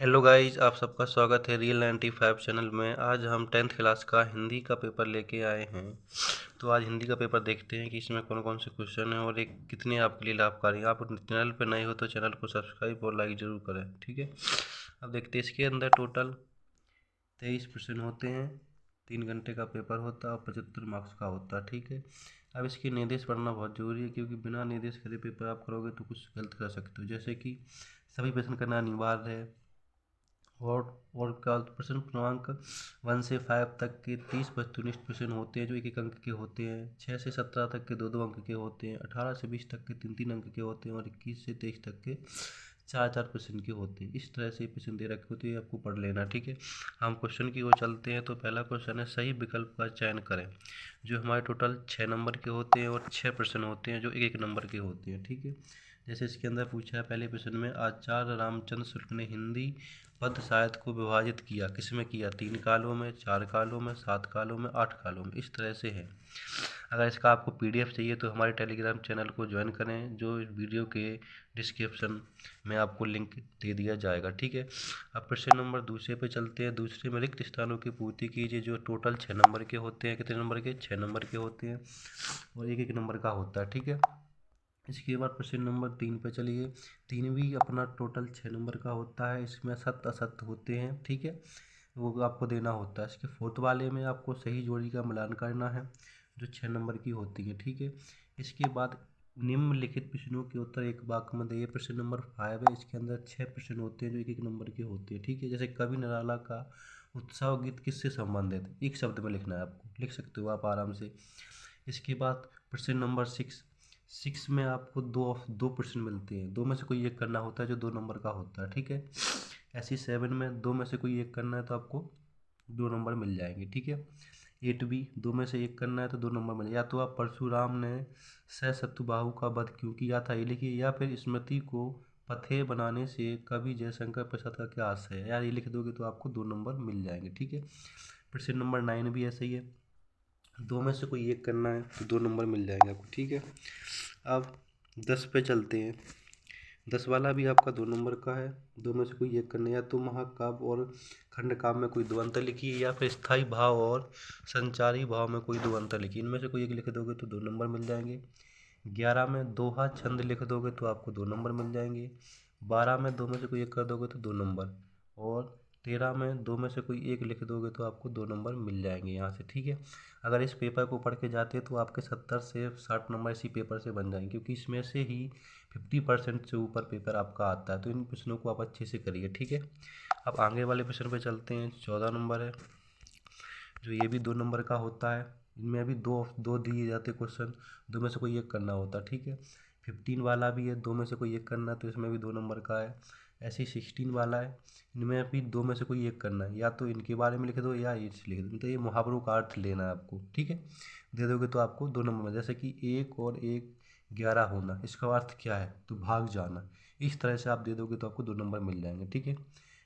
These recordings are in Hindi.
हेलो गाइस, आप सबका स्वागत है रियल 95 चैनल में। आज हम 10th क्लास का हिंदी का पेपर लेके आए हैं। तो आज हिंदी का पेपर देखते हैं कि इसमें कौन कौन से क्वेश्चन हैं और एक कितने आपके लिए लाभकारी हैं। आप चैनल पर नए हो तो चैनल को सब्सक्राइब और लाइक ज़रूर करें, ठीक है। अब देखते हैं, इसके अंदर टोटल 23 प्रश्न होते हैं। 3 घंटे का पेपर होता है और 75 मार्क्स का होता है, ठीक है। अब इसके निर्देश पढ़ना बहुत ज़रूरी है, क्योंकि बिना निर्देश करे पेपर आप करोगे तो कुछ गलत कर सकते हो। जैसे कि सभी प्रश्न करना अनिवार्य है, और का प्रश्न क्रमांक 1 से 5 तक के 30 वस्तुनिष्ठ प्रश्न होते हैं जो 1-1 अंक के होते हैं। 6 से 17 तक के 2-2 अंक के होते हैं। 18 से 20 तक के 3-3 अंक के होते हैं और 21 से 23 तक के 4-4 प्रश्न के होते हैं। इस तरह से प्रश्न दे रखे होते हैं, आपको पढ़ लेना, ठीक है। हम क्वेश्चन की ओर चलते हैं। तो पहला क्वेश्चन है, सही विकल्प का चयन करें। जो हमारे टोटल 6 नंबर के होते हैं और 6 प्रश्न होते हैं जो 1-1 नंबर के होते हैं, ठीक है। जैसे इसके अंदर पूछा है पहले प्रश्न में, आचार्य रामचंद्र शुक्ल ने हिंदी पद्य साहित्य को विभाजित किया, किसमें किया? 3 कालों में, 4 कालों में, 7 कालों में, 8 कालों में। इस तरह से है। अगर इसका आपको पीडीएफ चाहिए तो हमारे टेलीग्राम चैनल को ज्वाइन करें, जो वीडियो के डिस्क्रिप्शन में आपको लिंक दे दिया जाएगा, ठीक है। अब प्रश्न नंबर दूसरे पे चलते हैं। दूसरे में रिक्त स्थानों की पूर्ति कीजिए, जो टोटल 6 नंबर के होते हैं। कितने नंबर के? 6 नंबर के होते हैं और 1-1 नंबर का होता है, ठीक है। इसके बाद प्रश्न नंबर 3 पे चलिए। 3 भी अपना टोटल 6 नंबर का होता है। इसमें सत्य असत्य होते हैं, ठीक है, वो आपको देना होता है। इसके फोर्थ वाले में आपको सही जोड़ी का मिलान करना है, जो 6 नंबर की होती है, ठीक है। इसके बाद निम्नलिखित प्रश्नों के उत्तर एक वाक्य में दिए। प्रश्न नंबर 5 है। इसके अंदर 6 प्रश्न होते हैं जो 1-1 नंबर के होते हैं, ठीक है। जैसे कवि निराला का उत्सव गीत किससे संबंधित है? एक शब्द में लिखना है आपको, लिख सकते हो आप आराम से। इसके बाद प्रश्न नंबर 6 में आपको दो प्रश्न मिलते हैं। दो में से कोई एक करना होता है जो 2 नंबर का होता है, ठीक है। ऐसी 7 में 2 में से कोई एक करना है तो आपको 2 नंबर मिल जाएंगे, ठीक है। 8 भी 2 में से एक करना है तो 2 नंबर मिल, या तो आप परशुराम ने सहस्त्रबाहु का वध क्यों किया था ये लिखिए, या फिर स्मृति को पथेय बनाने से कवि जयशंकर प्रसाद का क्या आशय है, यार ये लिख दोगे तो आपको 2 नंबर मिल जाएंगे, ठीक है। प्रश्न नंबर 9 भी ऐसा ही है। 2 में से कोई एक करना है तो 2 नंबर मिल जाएंगे आपको, ठीक है। अब 10 पे चलते हैं। 10 वाला भी आपका 2 नंबर का है। 2 में से कोई एक करना है, या तो महाकाव्य और खंड काव्य में कोई 2 अंतर लिखिए, या फिर स्थाई भाव और संचारी भाव में कोई 2 अंतर लिखिए। इनमें से कोई एक लिख दोगे तो 2 नंबर मिल जाएंगे। 11 में दोहा छंद लिख दोगे तो आपको 2 नंबर मिल जाएंगे। 12 में 2 में से कोई एक कर दोगे तो 2 नंबर, और 13 में 2 में से कोई एक लिख दोगे तो आपको 2 नंबर मिल जाएंगे यहाँ से, ठीक है। अगर इस पेपर को पढ़ के जाते हैं तो आपके 70 से 60 नंबर इसी पेपर से बन जाएंगे, क्योंकि इसमें से ही 50% से ऊपर पेपर आपका आता है। तो इन प्रश्नों को आप अच्छे से करिए, ठीक है। अब आगे वाले प्रश्न पे चलते हैं। 14 नंबर है, जो ये भी 2 नंबर का होता है। इनमें भी दो दो दिए जाते क्वेश्चन, 2 में से कोई एक करना होता है, ठीक है। 15 वाला भी है, 2 में से कोई एक करना है, तो इसमें भी 2 नंबर का है। ऐसे ही 16 वाला है, इनमें भी 2 में से कोई एक करना है, या तो इनके बारे में लिख दो या ये लिख दो। तो ये मुहावरों का अर्थ लेना है आपको, ठीक है। दे दोगे तो आपको 2 नंबर में, जैसे कि 1 और 1 11 होना, इसका अर्थ क्या है? तो भाग जाना। इस तरह से आप दे दोगे तो आपको 2 नंबर मिल जाएंगे, ठीक है।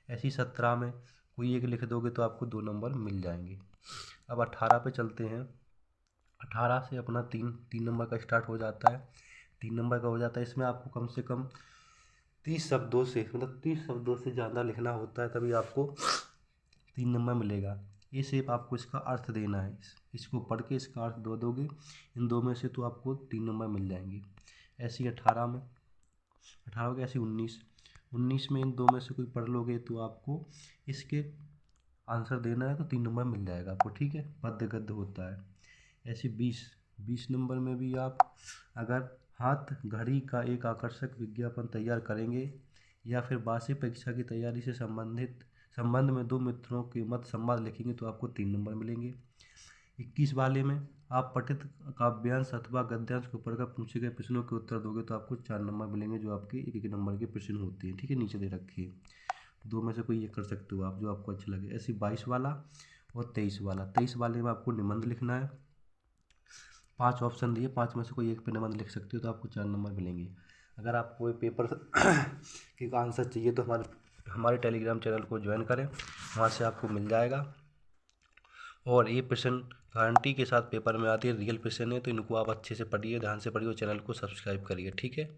ऐसे ही 17 में कोई एक लिख दोगे तो आपको 2 नंबर मिल जाएंगे। अब 18 पे चलते हैं। 18 से अपना तीन नंबर का स्टार्ट हो जाता है। 3 नंबर का हो जाता है। इसमें आपको कम से कम 30 शब्दों से, मतलब 30 शब्दों से ज़्यादा लिखना होता है, तभी आपको 3 नंबर मिलेगा। ये सिर्फ आपको इसका अर्थ देना है। इसको पढ़ के इसका अर्थ दो दोगे, इन 2 में से तो आपको 3 नंबर मिल जाएंगे। ऐसे ही 18 में, 18 के ऐसे 19 में इन 2 में से कोई पढ़ लोगे तो आपको इसके आंसर देना है तो 3 नंबर मिल जाएगा आपको, ठीक है। पद्य गद्य होता है। ऐसे 20 नंबर में भी आप अगर हाथ घड़ी का एक आकर्षक विज्ञापन तैयार करेंगे, या फिर वार्षिक परीक्षा की तैयारी से संबंध में 2 मित्रों के मत संवाद लिखेंगे तो आपको 3 नंबर मिलेंगे। 21 वाले में आप पठित काव्यांश अथवा गद्यांश को पढ़कर पूछे गए प्रश्नों के उत्तर दोगे तो आपको 4 नंबर मिलेंगे, जो आपके 1-1 नंबर के प्रश्न होते हैं, ठीक है। नीचे दे रखी है, 2 में से कोई एक कर सकते हो आप, जो आपको अच्छा लगे। ऐसे 22 वाला और 23 वाला। 23 वाले में आपको निबंध लिखना है। 5 ऑप्शन दिए, 5 में से कोई एक पे निबंध लिख सकते हो तो आपको 4 नंबर मिलेंगे। अगर आपको ये पेपर के आंसर चाहिए तो हमारे टेलीग्राम चैनल को ज्वाइन करें, वहाँ से आपको मिल जाएगा। और ये प्रश्न गारंटी के साथ पेपर में आती है, रियल प्रश्न है, तो इनको आप अच्छे से पढ़िए, ध्यान से पढ़िए और चैनल को सब्सक्राइब करिए, ठीक है।